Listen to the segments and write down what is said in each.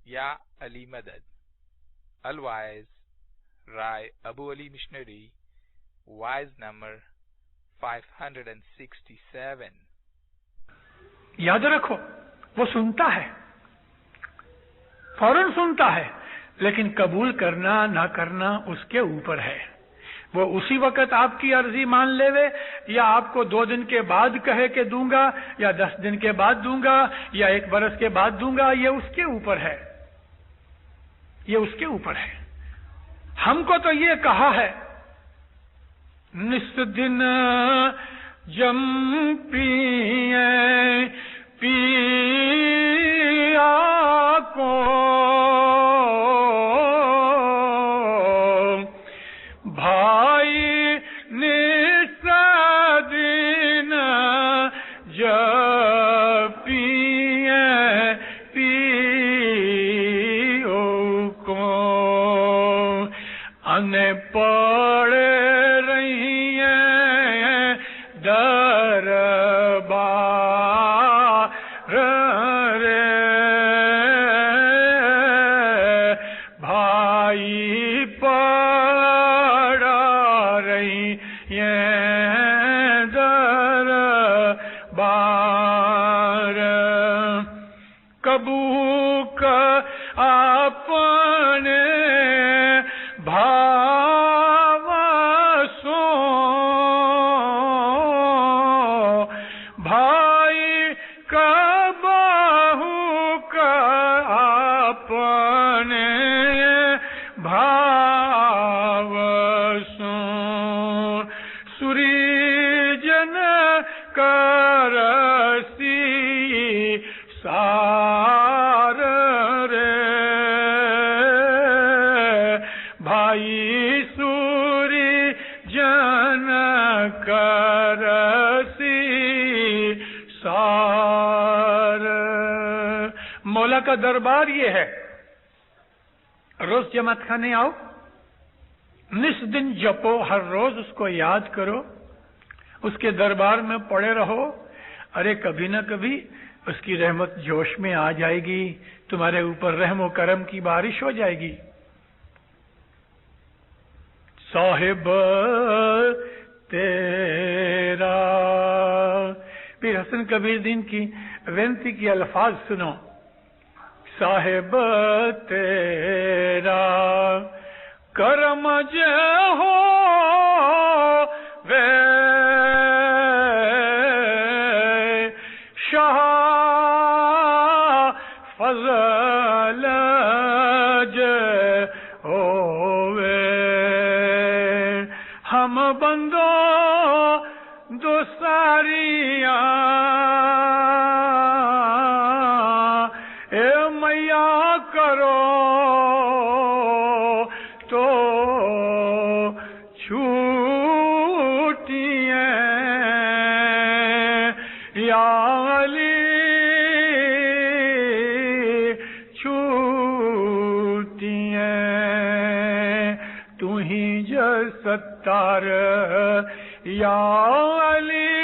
یا علی مدد. الوائز رائے ابو علی missionary, wise number 567. یاد رکھو، وہ سنتا ہے، فوراً سنتا ہے، لیکن قبول کرنا نہ کرنا اس کے اوپر ہے. وہ اسی وقت آپ کی عرضی مان لے وے، یا آپ کو 2 دن کے بعد کہے کہ دوں گا، یا 10 دن کے بعد دوں گا، یا 1 برس کے بعد دوں گا. یہ اس کے اوپر ہے، یہ اس کے اوپر ہے. ہم کو تو یہ کہا ہے، نس دن جم پیے پیا کو بھائی، نس دن جب پیے پیو کو ان پڑھ رہی ہیں دربار رے بھائی، پڑھا رہی ہیں دربار. کبو کا اپنے بھاو سو بھائی، کبہو کا اپنے بھاو سو سوری جن کرسی سار رے بھائی، سوری جن کرسی سار. مولا کا دربار یہ ہے. روز جماعت خانے آؤ، نس دن جپو، ہر روز اس کو یاد کرو، اس کے دربار میں پڑے رہو. ارے کبھی نہ کبھی اس کی رحمت جوش میں آ جائے گی، تمہارے اوپر رحم و کرم کی بارش ہو جائے گی. صاحب تیرا، پیر حسن کبیر دین کی وینتی کی الفاظ سنو. صاحب تیرا کرم جو ہو وے شاہ فضل جو ہووے، ہم بندوں دو ساریاں اے میاں کرو تو چھوٹیاں یا علی چھوٹیاں. تو ہی جو ستار یا علی،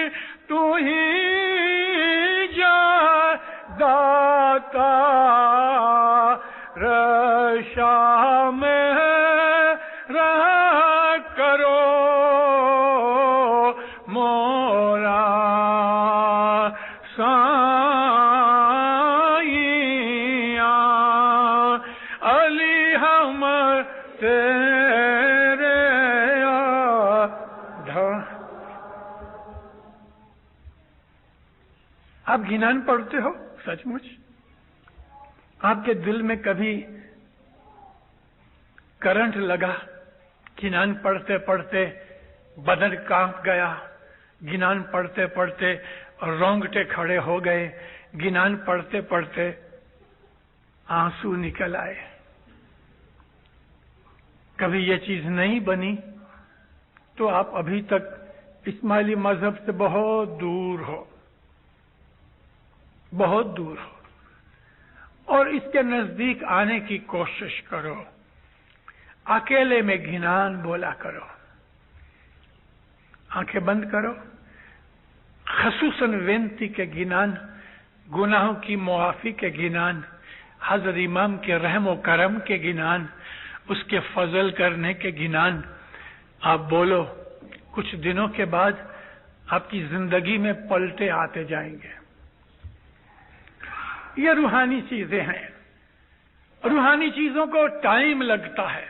تو ہی جو داتا شام رہ کرو مورا سائیاں. علی ہم تیرے آپ گنان پڑھتے ہو سچ مچ؟ آپ کے دل میں کبھی کرنٹ لگا؟ گنان پڑھتے پڑھتے بدن کانپ گیا، گنان پڑھتے پڑھتے رونگٹے کھڑے ہو گئے، گنان پڑھتے پڑھتے آنسو نکل آئے. کبھی یہ چیز نہیں بنی تو آپ ابھی تک اسماعیلی مذہب سے بہت دور ہو، بہت دور ہو. اور اس کے نزدیک آنے کی کوشش کرو. اکیلے میں گنان بولا کرو، آنکھیں بند کرو. خصوصاً وینتی کے گنان، گناہوں کی معافی کے گنان، حضرت امام کے رحم و کرم کے گنان، اس کے فضل کرنے کے گنان آپ بولو، کچھ دنوں کے بعد آپ کی زندگی میں پلٹے آتے جائیں گے۔ یہ روحانی چیزیں ہیں، روحانی چیزوں کو ٹائم لگتا ہے۔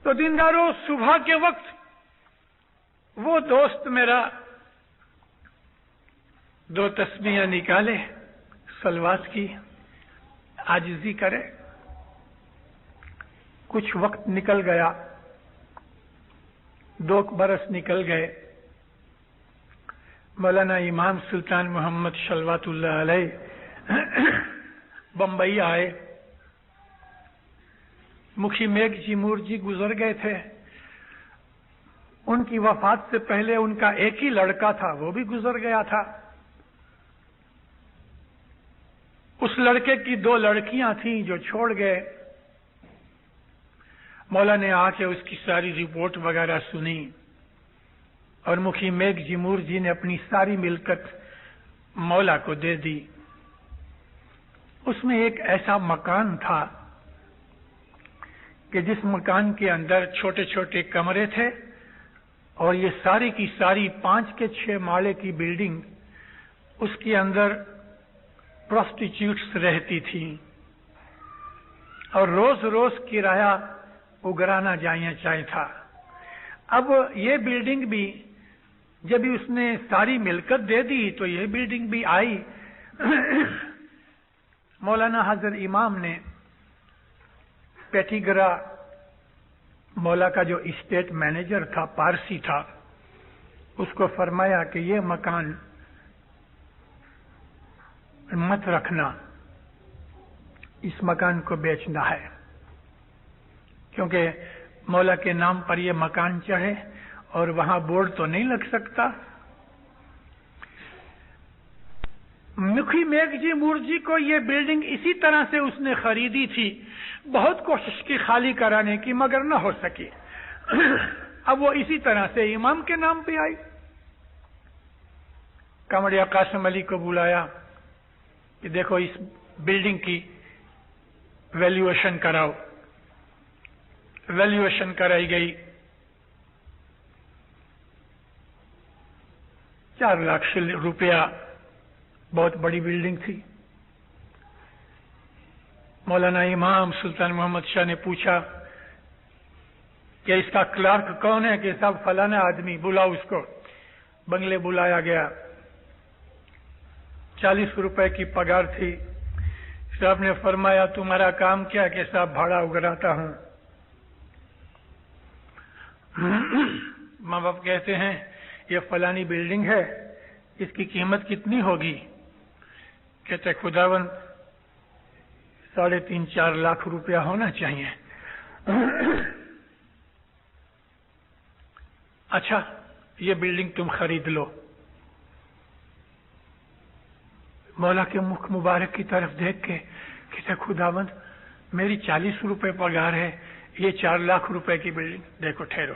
تو دینداروں، صبح کے وقت وہ دوست میرا 2 تسبیحیں نکالے، صلوات کی، عاجزی کرے۔ کچھ وقت نکل گیا، 2 برس نکل گئے، مولانا امام سلطان محمد شلوات اللہ علیہ بمبئی آئے۔ مکھی میگھ جی مور جی گزر گئے تھے، ان کی وفات سے پہلے ان کا ایک ہی لڑکا تھا، وہ بھی گزر گیا تھا۔ اس لڑکے کی 2 لڑکیاں تھیں جو چھوڑ گئے۔ مولا نے آ کے اس کی ساری رپورٹ وغیرہ سنی، اور مکھی میگھ جی مور جی نے اپنی ساری ملکت مولا کو دے دی۔ اس میں ایک ایسا مکان تھا کہ جس مکان کے اندر چھوٹے چھوٹے کمرے تھے، اور یہ ساری کی ساری 5 کے 6 مالے کی بلڈنگ، اس کے اندر پروسٹیچیوٹس رہتی تھیں، اور روز روز کرایہ اگرانا چاہیے تھا۔ اب یہ بلڈنگ بھی جب اس نے ساری ملکت دے دی تو یہ بلڈنگ بھی آئی۔ مولانا حضرت امام نے پیٹیگرا مولا کا جو اسٹیٹ مینیجر تھا، پارسی تھا، اس کو فرمایا کہ یہ مکان مت رکھنا، اس مکان کو بیچنا ہے، کیونکہ مولا کے نام پر یہ مکان چڑھے اور وہاں بورڈ تو نہیں لگ سکتا۔ مکھی میگھ جی مور جی کو یہ بلڈنگ اسی طرح سے اس نے خریدی تھی، بہت کوشش کی خالی کرانے کی، مگر نہ ہو سکی۔ اب وہ اسی طرح سے امام کے نام پہ آئی۔ کمڑیا قاسم علی کو بلایا کہ دیکھو اس بلڈنگ کی ویلیویشن کراؤ۔ ویلیویشن کرائی گئی، 4 لاکھ روپیہ، بہت بڑی بلڈنگ تھی۔ مولانا امام سلطان محمد شاہ نے پوچھا کہ اس کا کلرک کون ہے؟ کہ صاحب فلانا آدمی، بلاؤ اس کو۔ بنگلے بلایا گیا، 40 روپے کی پگار تھی۔ صاحب نے فرمایا تمہارا کام کیا؟ کہ صاحب بھاڑا اگراتا ہوں۔ ماں باپ کہتے ہیں یہ فلانی بلڈنگ ہے، اس کی قیمت کتنی ہوگی؟ کہتے خداوند 3.5-4 لاکھ روپیہ ہونا چاہیے۔ اچھا یہ بلڈنگ تم خرید لو۔ مولا کے مکھ مبارک کی طرف دیکھ کے کہتے خداوند میری 40 روپے پگار ہے، یہ 4 لاکھ روپے کی بلڈنگ، دیکھو ٹھہرو،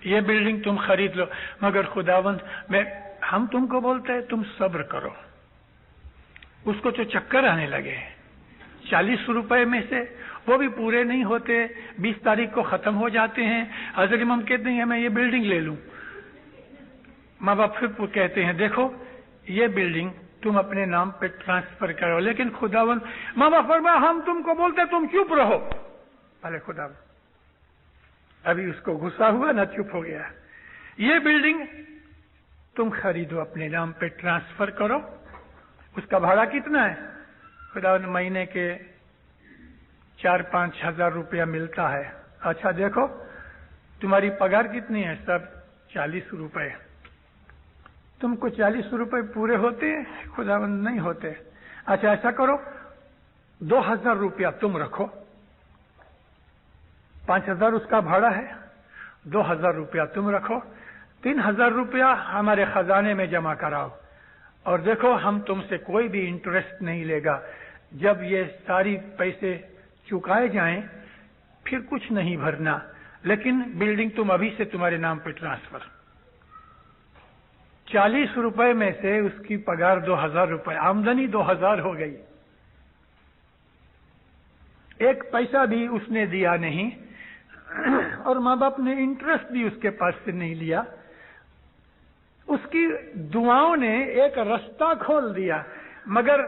یہ بلڈنگ تم خرید لو، مگر خداوند ہم تم کو بولتے ہیں تم صبر کرو۔ اس کو تو چکر آنے لگے، 40 روپے میں سے وہ بھی پورے نہیں ہوتے، 20 تاریخ کو ختم ہو جاتے ہیں۔ حضرت امام کہتے ہیں میں یہ بلڈنگ لے لوں۔ ماں باپ پھر کہتے ہیں دیکھو یہ بلڈنگ تم اپنے نام پہ ٹرانسفر کرو، لیکن خداوند، ماں باپ فرمایا ہم تم کو بولتے تم چپ رہو۔ ارے خداوند، ابھی اس کو غصہ ہوا نہ، چپ ہو گیا۔ یہ بلڈنگ تم خریدو، اپنے نام پہ ٹرانسفر کرو۔ اس کا بھاڑا کتنا ہے؟ خداوند مہینے کے 4-5 ہزار روپیہ ملتا ہے۔ اچھا دیکھو تمہاری پگار کتنی ہے؟ سب 40 روپے۔ تم کو 40 روپے پورے ہوتے ہیں؟ خداوند نہیں ہوتے۔ اچھا ایسا کرو 2000 روپیہ تم رکھو، 5000 اس کا بھاڑا ہے، 2000 روپیہ تم رکھو، 3000 روپیہ ہمارے خزانے میں جمع کراؤ، اور دیکھو ہم تم سے کوئی بھی انٹرسٹ نہیں لے گا۔ جب یہ ساری پیسے چکائے جائیں پھر کچھ نہیں بھرنا، لیکن بلڈنگ تم ابھی سے تمہارے نام پہ ٹرانسفر۔ 40 روپے میں سے اس کی پگار 2000 روپے، آمدنی 2000 ہو گئی۔ ایک پیسہ بھی اس نے دیا نہیں اور ماں باپ نے انٹرسٹ بھی اس کے پاس سے نہیں لیا. اس کی دعاؤں نے ایک رستہ کھول دیا. مگر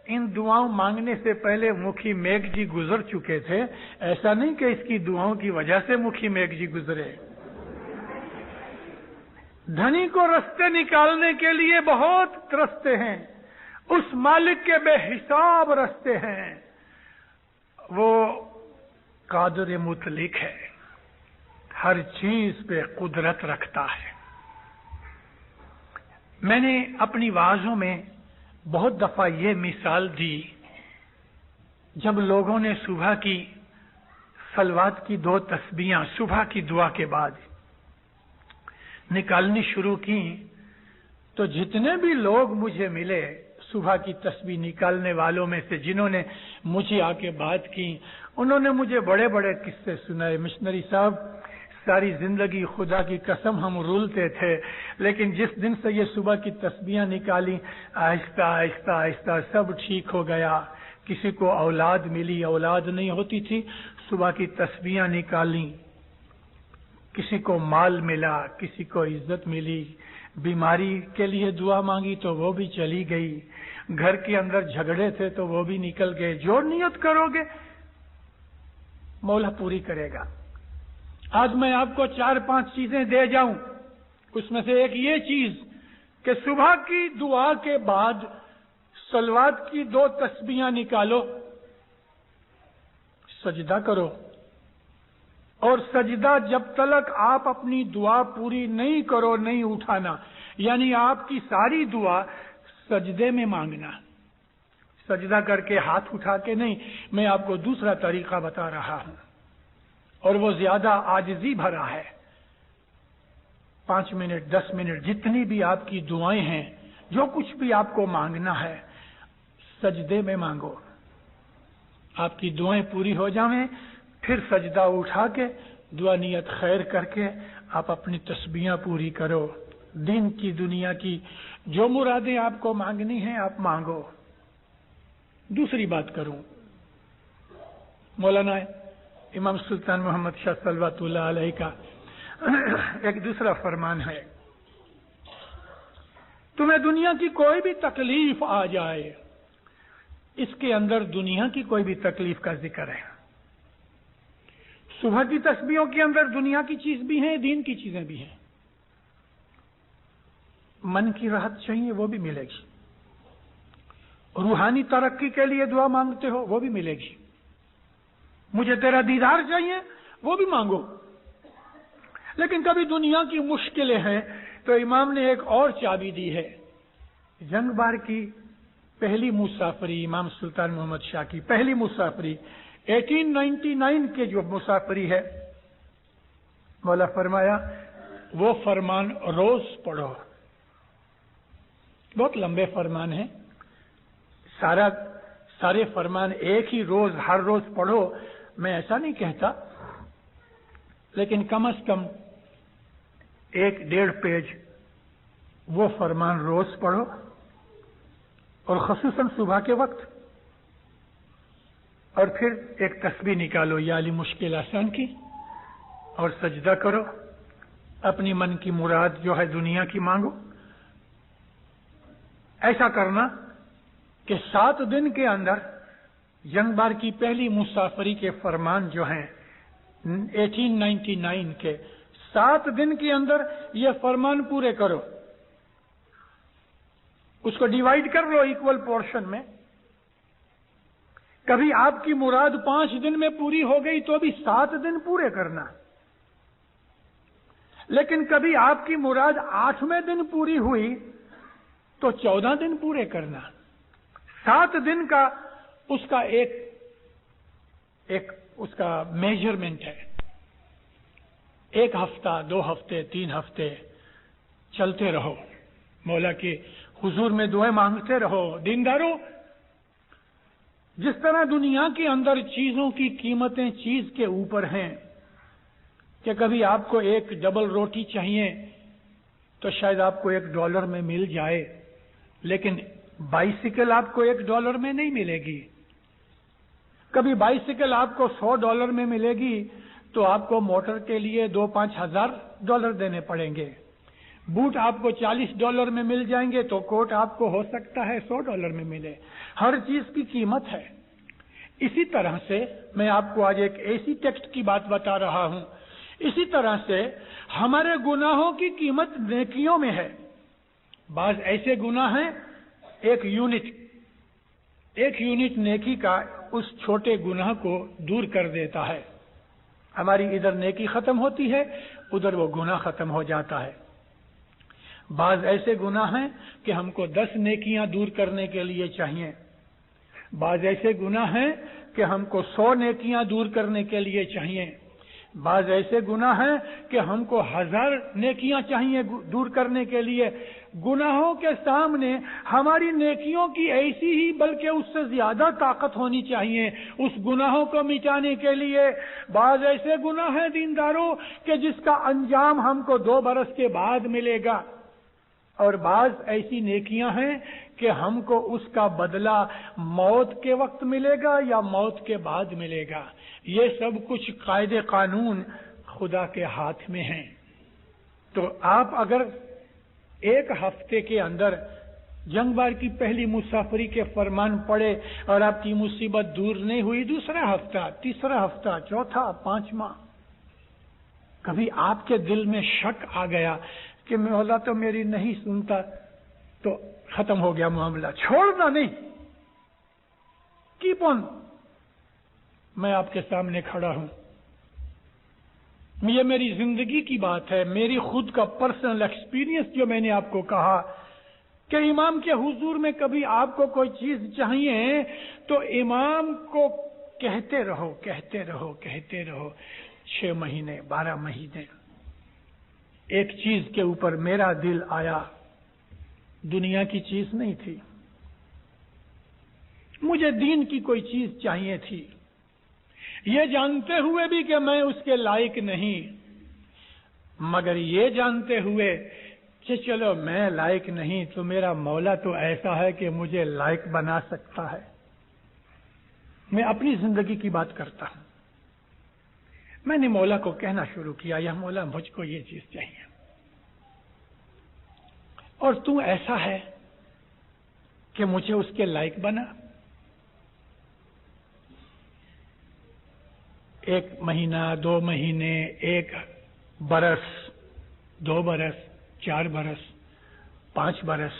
ان دعاؤں مانگنے سے پہلے مکھی میگھ جی گزر چکے تھے. ایسا نہیں کہ اس کی دعاؤں کی وجہ سے مکھی میگھ جی گزرے. دھنی کو رستے نکالنے کے لیے بہت رستے ہیں. اس مالک کے بے حساب رستے ہیں. وہ قادر مطلق ہے, ہر چیز پہ قدرت رکھتا ہے. میں نے اپنی وعظوں میں بہت دفعہ یہ مثال دی. جب لوگوں نے صبح کی صلوات کی 2 تسبیحاں صبح کی دعا کے بعد نکالنی شروع کی تو جتنے بھی لوگ مجھے ملے صبح کی تسبیح نکالنے والوں میں سے جنہوں نے مجھے آ کے بات کی, انہوں نے مجھے بڑے بڑے قصے سنائے. مشنری صاحب, ساری زندگی خدا کی قسم ہم رولتے تھے, لیکن جس دن سے یہ صبح کی تسبیحاں نکالی آہستہ آہستہ آہستہ سب ٹھیک ہو گیا. کسی کو اولاد ملی, اولاد نہیں ہوتی تھی, صبح کی تسبیحاں نکالی. کسی کو مال ملا, کسی کو عزت ملی. بیماری کے لیے دعا مانگی تو وہ بھی چلی گئی. گھر کے اندر جھگڑے تھے تو وہ بھی نکل گئے. جو نیت کرو گے مولا پوری کرے گا. آج میں آپ کو 4-5 چیزیں دے جاؤں. اس میں سے ایک یہ چیز کہ صبح کی دعا کے بعد صلوات کی 2 تسبیحاں نکالو, سجدہ کرو, اور سجدہ جب تک آپ اپنی دعا پوری نہیں کرو نہیں اٹھانا. یعنی آپ کی ساری دعا سجدے میں مانگنا, سجدہ کر کے ہاتھ اٹھا کے نہیں. میں آپ کو دوسرا طریقہ بتا رہا ہوں اور وہ زیادہ عاجزی بھرا ہے. 5 منٹ 10 منٹ جتنی بھی آپ کی دعائیں ہیں, جو کچھ بھی آپ کو مانگنا ہے سجدے میں مانگو. آپ کی دعائیں پوری ہو جائیں, پھر سجدہ اٹھا کے دعا نیت خیر کر کے آپ اپنی تسبیحاں پوری کرو. دین کی دنیا کی جو مرادیں آپ کو مانگنی ہیں آپ مانگو. دوسری بات کروں, مولانا امام سلطان محمد شاہ صلوات اللہ علیہ کا ایک دوسرا فرمان ہے, تمہیں دنیا کی کوئی بھی تکلیف آ جائے, اس کے اندر دنیا کی کوئی بھی تکلیف کا ذکر ہے. صبح کی تسبیحوں کے اندر دنیا کی چیز بھی ہیں, دین کی چیزیں بھی ہیں. من کی راحت چاہیے وہ بھی ملے گی. روحانی ترقی کے لیے دعا مانگتے ہو وہ بھی ملے گی. مجھے تیرا دیدار چاہیے وہ بھی مانگو. لیکن کبھی دنیا کی مشکلیں ہیں تو امام نے ایک اور چابی دی ہے. جنگ بار کی پہلی مسافری, امام سلطان محمد شاہ کی پہلی مسافری 1899 کے جو مسافری ہے, مولا فرمایا وہ فرمان روز پڑھو. بہت لمبے فرمان ہیں, سارے فرمان ایک ہی روز ہر روز پڑھو میں ایسا نہیں کہتا, لیکن کم از کم 1-1.5 پیج وہ فرمان روز پڑھو, اور خصوصاً صبح کے وقت. اور پھر ایک تسبیح نکالو یا علی مشکل آسان کی, اور سجدہ کرو. اپنی من کی مراد جو ہے دنیا کی مانگو. ایسا کرنا کہ 7 دن کے اندر جنگ بار کی پہلی مسافری کے فرمان جو ہیں 1899 کے 7 دن کے اندر یہ فرمان پورے کرو. اس کو ڈیوائیڈ کر لو ایکول پورشن میں. کبھی آپ کی مراد 5 دن میں پوری ہو گئی تو بھی 7 دن پورے کرنا. لیکن کبھی آپ کی مراد 8ویں دن پوری ہوئی تو 14 دن پورے کرنا. 7 دن کا اس کا ایک اس کا میجرمنٹ ہے. 1 ہفتہ 2 ہفتے 3 ہفتے چلتے رہو, مولا کے حضور میں دعائیں مانگتے رہو. دینداروں, جس طرح دنیا کے اندر چیزوں کی قیمتیں چیز کے اوپر ہیں کہ کبھی آپ کو 1 ڈبل روٹی چاہیے تو شاید آپ کو $1 میں مل جائے, لیکن بائیسیکل آپ کو $1 میں نہیں ملے گی. کبھی بائیسیکل آپ کو $100 میں ملے گی تو آپ کو موٹر کے لیے $2-5 ہزار دینے پڑیں گے. بوٹ آپ کو $40 میں مل جائیں گے تو کوٹ آپ کو ہو سکتا ہے $100 میں ملے. ہر چیز کی قیمت ہے. اسی طرح سے میں آپ کو آج ایک ایسی ٹیکسٹ کی بات بتا رہا ہوں، اسی طرح سے ہمارے گناہوں کی قیمت نیکیوں میں ہے. بعض ایسے گناہ ہیں ایک یونٹ نیکی کا اس چھوٹے گناہ کو دور کر دیتا ہے. ہماری ادھر نیکی ختم ہوتی ہے، ادھر وہ گناہ ختم ہو جاتا ہے. بعض ایسے گناہ ہیں کہ ہم کو 10 نیکیاں دور کرنے کے لیے چاہیے. بعض ایسے گناہ ہیں کہ ہم کو 100 نیکیاں دور کرنے کے لیے چاہیے. بعض ایسے گناہ ہیں کہ ہم کو 1000 نیکیاں چاہیے دور کرنے کے لیے. گناہوں کے سامنے ہماری نیکیوں کی ایسی ہی بلکہ اس سے زیادہ طاقت ہونی چاہیے اس گناہوں کو مٹانے کے لیے. بعض ایسے گناہ ہیں دینداروں کہ جس کا انجام ہم کو 2 برس کے بعد ملے گا، اور بعض ایسی نیکیاں ہیں کہ ہم کو اس کا بدلہ موت کے وقت ملے گا یا موت کے بعد ملے گا. یہ سب کچھ قاعدے قانون خدا کے ہاتھ میں ہیں. تو آپ اگر ایک ہفتے کے اندر جنگ بار کی پہلی مسافری کے فرمان پڑے اور آپ کی مصیبت دور نہیں ہوئی، دوسرا ہفتہ، تیسرا ہفتہ، چوتھا، 5واں، کبھی آپ کے دل میں شک آ گیا کہ مولا تو میری نہیں سنتا، تو ختم ہو گیا معاملہ. چھوڑنا نہیں. Keep on. میں آپ کے سامنے کھڑا ہوں، یہ میری زندگی کی بات ہے، میری خود کا پرسنل ایکسپیرینس جو میں نے آپ کو کہا کہ امام کے حضور میں کبھی آپ کو کوئی چیز چاہیے تو امام کو کہتے رہو کہتے رہو کہتے رہو. 6 مہینے 12 مہینے ایک چیز کے اوپر میرا دل آیا. دنیا کی چیز نہیں تھی، مجھے دین کی کوئی چیز چاہیے تھی، یہ جانتے ہوئے بھی کہ میں اس کے لائق نہیں، مگر یہ جانتے ہوئے کہ چلو میں لائق نہیں تو میرا مولا تو ایسا ہے کہ مجھے لائق بنا سکتا ہے. میں اپنی زندگی کی بات کرتا ہوں. میں نے مولا کو کہنا شروع کیا، یا مولا مجھ کو یہ چیز چاہیے، اور تو ایسا ہے کہ مجھے اس کے لائق بنا. 1 مہینہ، 2 مہینے، 1 برس، 2 برس، 4 برس، 5 برس.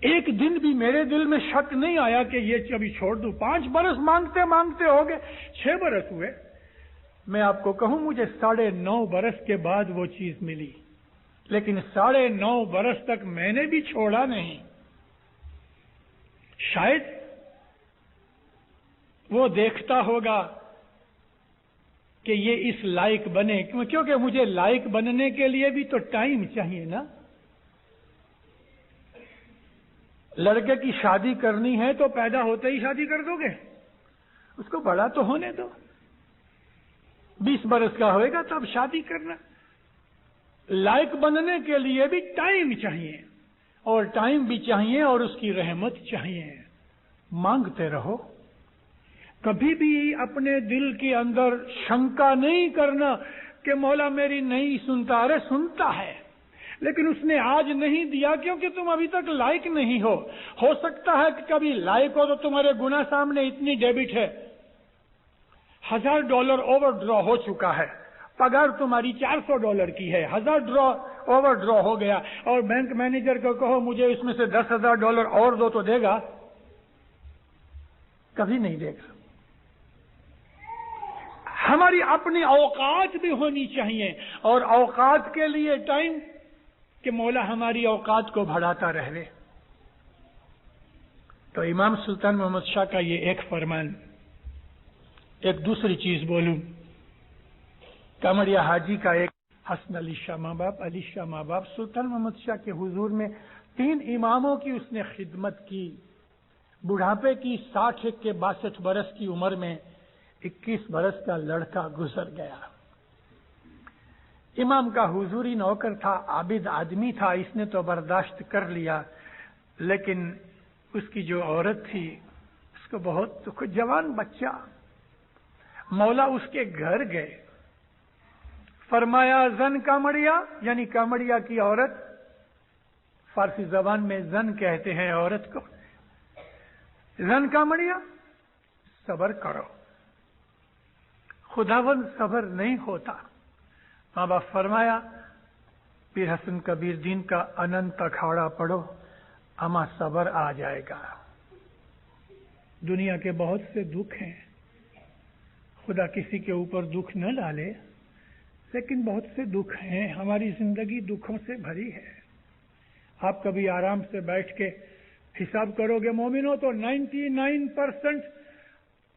ایک دن بھی میرے دل میں شک نہیں آیا کہ یہ ابھی چھوڑ دوں. 5 برس مانگتے مانگتے ہو گئے، 6 برس ہوئے. میں آپ کو کہوں مجھے 9.5 برس کے بعد وہ چیز ملی، لیکن 9.5 برس تک میں نے بھی چھوڑا نہیں. شاید وہ دیکھتا ہوگا کہ یہ اس لائق بنے، کیونکہ مجھے لائق بننے کے لیے بھی تو ٹائم چاہیے نا. لڑکے کی شادی کرنی ہے تو پیدا ہوتے ہی شادی کر دو گے؟ اس کو بڑا تو ہونے دو. 20 برس کا ہوئے گا تب شادی کرنا. لائق بننے کے لیے بھی ٹائم چاہیے، اور ٹائم بھی چاہیے اور اس کی رحمت چاہیے. مانگتے رہو. کبھی بھی اپنے دل کے اندر شنکا نہیں کرنا کہ مولا میری نہیں سنتا. ارے سنتا ہے، لیکن اس نے آج نہیں دیا کیونکہ تم ابھی تک لائق نہیں ہو. ہو سکتا ہے کہ کبھی لائق ہو تو تمہارے گناہ سامنے اتنی ڈیبٹ ہے، $1000 اوور ڈرا ہو چکا ہے، پگار تمہاری $400 کی ہے، $1000 اوور ڈرا ہو گیا، اور بینک مینیجر کو کہو مجھے اس میں سے $10,000 اور دو تو دے گا؟ کبھی نہیں دے گا. ہماری اپنی اوقات بھی ہونی چاہیے، اور اوقات کے لیے ٹائم کہ مولا ہماری اوقات کو بڑھاتا رہے. تو امام سلطان محمد شاہ کا یہ ایک فرمان. ایک دوسری چیز بولوں، کامڑیا حاجی کا ایک حسن علی شاہ ماں باپ، علی شاہ ماں باپ، سلطان محمد شاہ کے حضور میں 3 اماموں کی اس نے خدمت کی. بڑھاپے کی 60 کے 62 برس کی عمر میں 21 برس کا لڑکا گزر گیا. امام کا حضوری نوکر تھا، عابد آدمی تھا، اس نے تو برداشت کر لیا، لیکن اس کی جو عورت تھی اس کو بہت دکھ. جوان بچہ. مولا اس کے گھر گئے, فرمایا زن کامڑیا, یعنی کامڑیا کی عورت. فارسی زبان میں زن کہتے ہیں عورت کو. زن کامڑیا, صبر کرو. خداوند صبر نہیں ہوتا. ماں باپ فرمایا پیر حسن کبیر دین کا اننت اکھاڑا پڑھو, اما صبر آ جائے گا. دنیا کے بہت سے دکھ ہیں, خدا کسی کے اوپر دکھ نہ ڈالے, لیکن بہت سے دکھ ہیں. ہماری زندگی دکھوں سے بھری ہے. آپ کبھی آرام سے بیٹھ کے حساب کرو گے مومنوں, تو 99%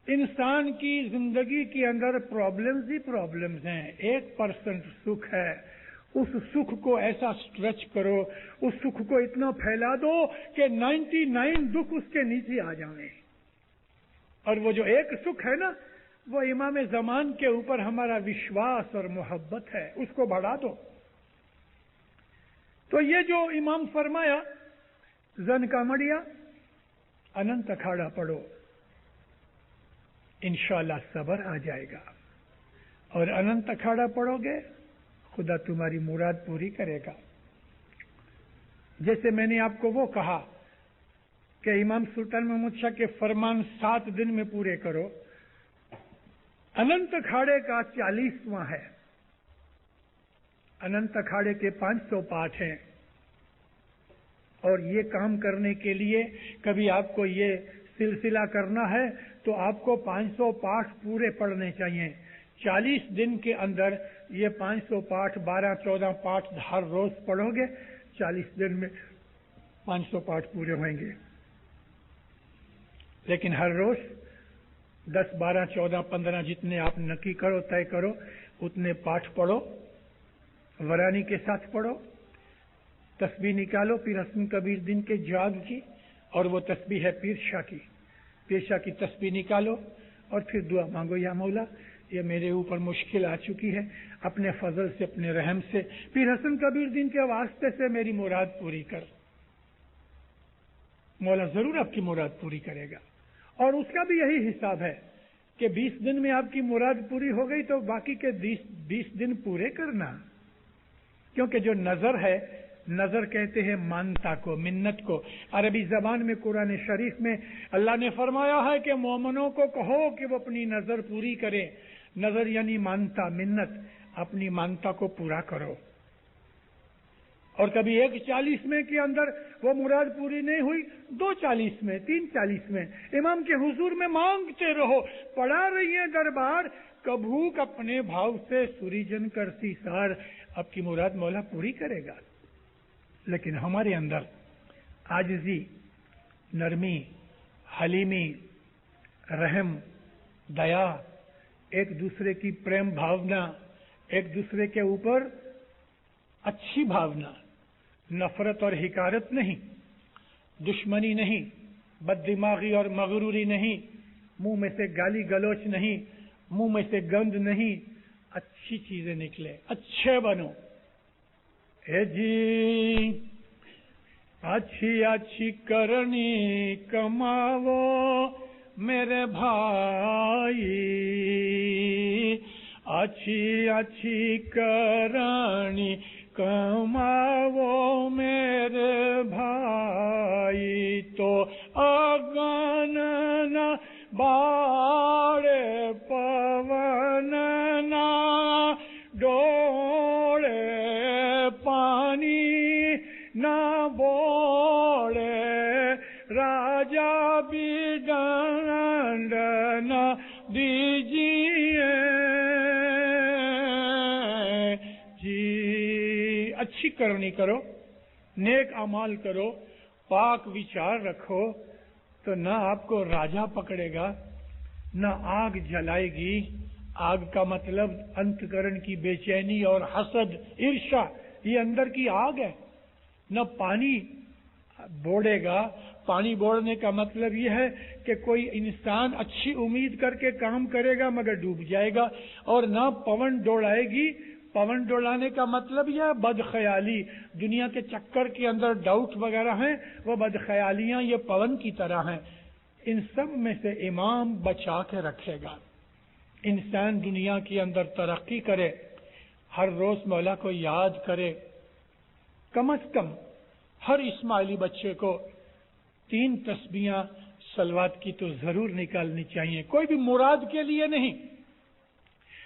انسان کی زندگی کے اندر پرابلمز ہی پرابلمز ہیں. 1% سکھ ہے. اس سکھ کو ایسا سٹریچ کرو, اس سکھ کو اتنا پھیلا دو کہ 99 دکھ اس کے نیچے آ جائیں. اور وہ جو ایک سکھ ہے نا, وہ امام زمان کے اوپر ہمارا وشواس اور محبت ہے, اس کو بڑھا دو. تو یہ جو امام فرمایا زن کامڑیا اننت اکھاڑا پڑھو, انشاءاللہ صبر آ جائے گا. اور اننت اکھاڑا پڑھو گے خدا تمہاری مراد پوری کرے گا. جیسے میں نے آپ کو وہ کہا کہ امام سلطان محمود شاہ کے فرمان 7 دن میں پورے کرو. اننت اکھاڑے کا 40واں ہے. اننت اکھاڑے کے 500 پاٹھ ہیں. اور یہ کام کرنے کے لیے کبھی آپ کو یہ سلسلہ کرنا ہے تو آپ کو 500 پاٹھ پورے پڑھنے چاہیے. 40 دن کے اندر یہ 500 پاٹھ 12-14 پاٹھ ہر روز پڑھو گے, 40 دن میں 500 پاٹھ پورے ہوئیں گے. لیکن ہر روز 10, 12, 14, 15 جتنے آپ نکی کرو, طے کرو, اتنے پاٹھ پڑھو. ورانی کے ساتھ پڑھو. تسبیح نکالو پیر حسن کبیر دین کے جاد کی, اور وہ تسبیح ہے پیر شاہ کی. پیر شاہ کی تسبیح نکالو اور پھر دعا مانگو, یا مولا یہ میرے اوپر مشکل آ چکی ہے, اپنے فضل سے اپنے رحم سے پیر حسن کبیر دین کے واسطے سے میری مراد پوری کر. مولا ضرور آپ کی مراد پوری کرے گا. اور اس کا بھی یہی حساب ہے کہ 20 دن میں آپ کی مراد پوری ہو گئی تو باقی کے 20 دن پورے کرنا. کیونکہ جو نظر ہے, نظر کہتے ہیں مانتا کو, منت کو. عربی زبان میں قرآن شریف میں اللہ نے فرمایا ہے کہ مومنوں کو کہو کہ وہ اپنی نظر پوری کریں. نظر یعنی مانتا, منت. اپنی مانتا کو پورا کرو. اور کبھی 1:40 میں کے اندر وہ مراد پوری نہیں ہوئی, 2:40 میں, 3:40 میں امام کے حضور میں مانگتے رہو. پڑھا رہی ہے دربار, کبھوک اپنے بھاؤ سے سوریجن کرتی سار. اب کی مراد مولا پوری کرے گا. لیکن ہمارے اندر عاجزی, نرمی, حلیمی, رحم, دیا, ایک دوسرے کی پریم بھاونا, ایک دوسرے کے اوپر اچھی بھاونا, نفرت اور حقارت نہیں, دشمنی نہیں, بد دماغی اور مغروری نہیں, منہ میں سے گالی گلوچ نہیں, منہ میں سے گند نہیں, اچھی چیزیں نکلے, اچھے بنو. اے جی اچھی اچھی کرنی کماو میرے بھائی, اچھی اچھی کرنی کماو میرے بھائی. تو اگن نہ باڑے پون نہ ڈوڑے پانی نہ بوڑے راجا بھی ڈنڈ نہ دیجیے جی. اچھی کرنی کرو, نیک اعمال کرو, پاک وچار رکھو, تو نہ آپ کو راجا پکڑے گا, نہ آگ جلائے گی. آگ کا مطلب انتکرن کی بے چینی اور حسد, عرشا, یہ اندر کی آگ ہے. نہ پانی بوڑے گا. پانی بوڑنے کا مطلب یہ ہے کہ کوئی انسان اچھی امید کر کے کام کرے گا مگر ڈوب جائے گا. اور نہ پون ڈوڑائے گی. پون ڈولانے کا مطلب یہ ہے بد خیالی. دنیا کے چکر کے اندر ڈاؤٹ وغیرہ ہیں, وہ بد خیالیاں یہ پون کی طرح ہیں. ان سب میں سے امام بچا کے رکھے گا. انسان دنیا کے اندر ترقی کرے، ہر روز مولا کو یاد کرے، کم از کم ہر اسماعیلی بچے کو 3 تسبیحاں صلوات کی تو ضرور نکالنی چاہیے. کوئی بھی مراد کے لیے نہیں،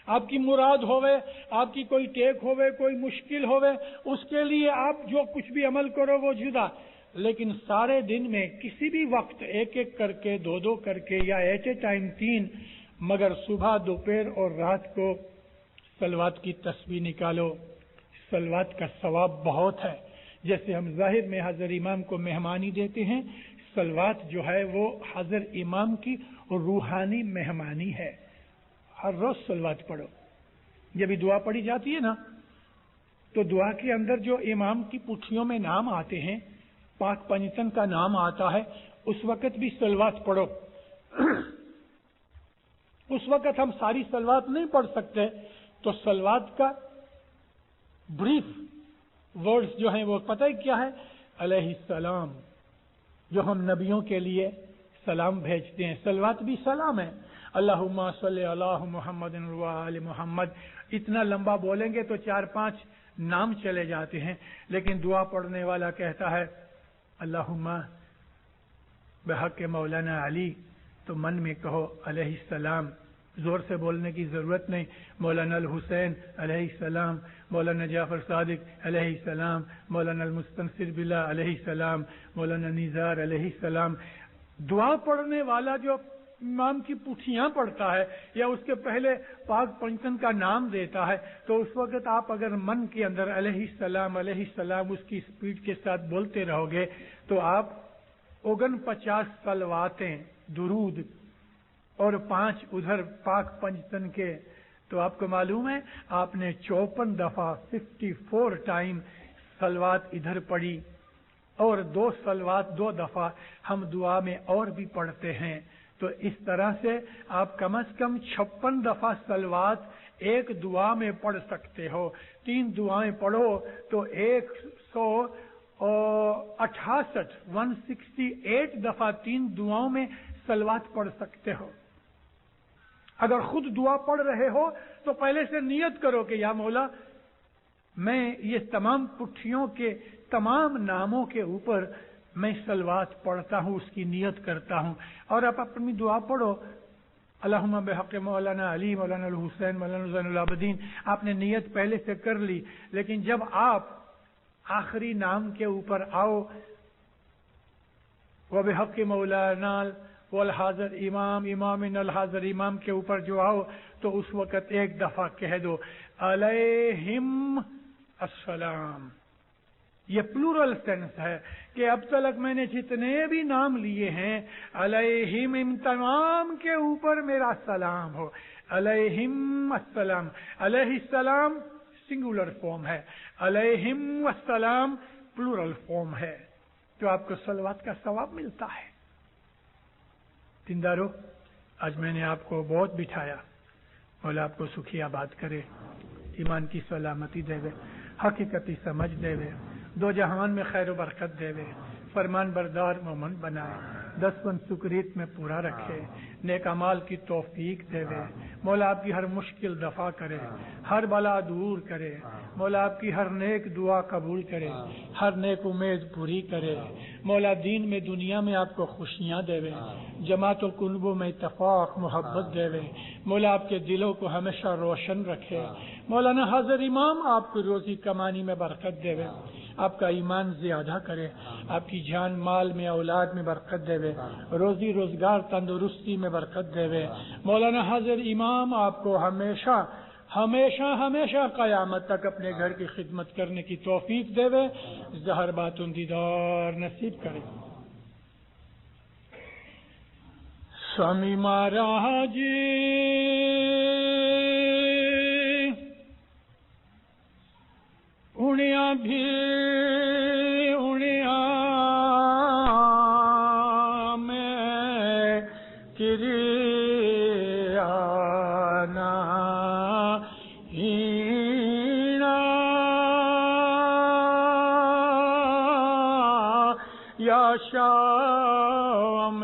آپ کی مراد ہوئے، آپ کی کوئی ٹیک ہوئے، کوئی مشکل ہوئے، اس کے لیے آپ جو کچھ بھی عمل کرو وہ جدا، لیکن سارے دن میں کسی بھی وقت ایک ایک کر کے، 2 کر کے، یا ایٹ اے ٹائم 3، مگر صبح، دوپہر اور رات کو صلوات کی تسبیح نکالو. صلوات کا ثواب بہت ہے. جیسے ہم ظاہر میں حضرت امام کو مہمانی دیتے ہیں، صلوات جو ہے وہ حضرت امام کی روحانی مہمانی ہے. ہر روز صلوات پڑھو. جب بھی دعا پڑھی جاتی ہے نا، تو دعا کے اندر جو امام کی پٹھیوں میں نام آتے ہیں، پاک پنجتن کا نام آتا ہے، اس وقت بھی صلوات پڑھو. اس وقت ہم ساری صلوات نہیں پڑھ سکتے، تو صلوات کا بریف ورڈز جو ہیں وہ پتہ ہی کیا ہے؟ علیہ السلام. جو ہم نبیوں کے لیے سلام بھیجتے ہیں، صلوات بھی سلام ہے. اللہم صلی علی محمد و آل محمد. اتنا لمبا بولیں گے تو 4-5 نام چلے جاتے ہیں، لیکن دعا پڑھنے والا کہتا ہے اللہم بحق مولانا علی، تو من میں کہو علیہ السلام. زور سے بولنے کی ضرورت نہیں. مولانا الحسین علیہ السلام، مولانا جعفر صادق علیہ السلام، مولانا المستنصر باللہ علیہ السلام، مولانا نزار علیہ السلام. دعا پڑھنے والا جو امام کی پٹھیاں پڑھتا ہے یا اس کے پہلے پاک پنجتن کا نام دیتا ہے، تو اس وقت آپ اگر من کے اندر علیہ السلام اس کی سپیڈ کے ساتھ بولتے رہو گے، تو آپ 49 صلواتیں درود اور 5 ادھر پاک پنجتن کے، تو آپ کو معلوم ہے آپ نے 54 دفعہ 54 ٹائم صلوات ادھر پڑھی، اور 2 صلوات 2 دفعہ ہم دعا میں اور بھی پڑھتے ہیں. تو اس طرح سے آپ کم از کم 56 دفعہ صلوات ایک دعا میں پڑھ سکتے ہو. 3 دعائیں پڑھو تو 168 دفعہ 3 دعاؤں میں صلوات پڑھ سکتے ہو. اگر خود دعا پڑھ رہے ہو تو پہلے سے نیت کرو کہ یا مولا، میں یہ تمام پٹھیوں کے تمام ناموں کے اوپر میں صلوات پڑھتا ہوں، اس کی نیت کرتا ہوں. اور آپ اپنی دعا پڑھو اللہم بحق مولانا علی، مولانا الحسین، مولانا زین العابدین. آپ نے نیت پہلے سے کر لی، لیکن جب آپ آخری نام کے اوپر آؤ، وبحق مولانا والحاضر امام، امام الحاضر امام کے اوپر جو آؤ، تو اس وقت ایک دفعہ کہہ دو علیہم السلام. یہ پلورل سینس ہے کہ اب تک میں نے جتنے بھی نام لیے ہیں، علیہم ان تمام کے اوپر میرا سلام ہو. علیہم السلام. علیہ السلام سنگولر فارم ہے، علیہم السلام پلورل فارم ہے، تو آپ کو صلوات کا ثواب ملتا ہے. دیندارو، آج میں نے آپ کو بہت بٹھایا. مولا آپ کو سکھی آباد کرے، ایمان کی سلامتی دے وے، حقیقتی سمجھ دے وے، 2 جہان میں خیر و برکت دے وے، فرمان بردار مومن بنائے، 10 سکریت میں پورا رکھے، نیک اعمال کی توفیق دے وے. مولا آپ کی ہر مشکل دفع کرے، ہر بلا دور کرے. مولا آپ کی ہر نیک دعا قبول کرے، ہر نیک امید پوری کرے. مولا دین میں دنیا میں آپ کو خوشیاں دے وے، جماعت و قلبوں میں اتفاق محبت دے وے. مولا آپ کے دلوں کو ہمیشہ روشن رکھے. مولانا حاضر امام آپ کو روزی کمانی میں برکت دے وے، آپ کا ایمان زیادہ کرے، آپ کی جان مال میں اولاد میں برکت دے وے، روزی روزگار تندرستی میں برکت دے وے. مولانا حاضر امام آپ کو ہمیشہ ہمیشہ ہمیشہ قیامت تک اپنے گھر کی خدمت کرنے کی توفیق دے وے، ظہر باطن دیدار نصیب کرے. سوامی مہاراج اڑیا بھی اڑیا میں کریا یا شام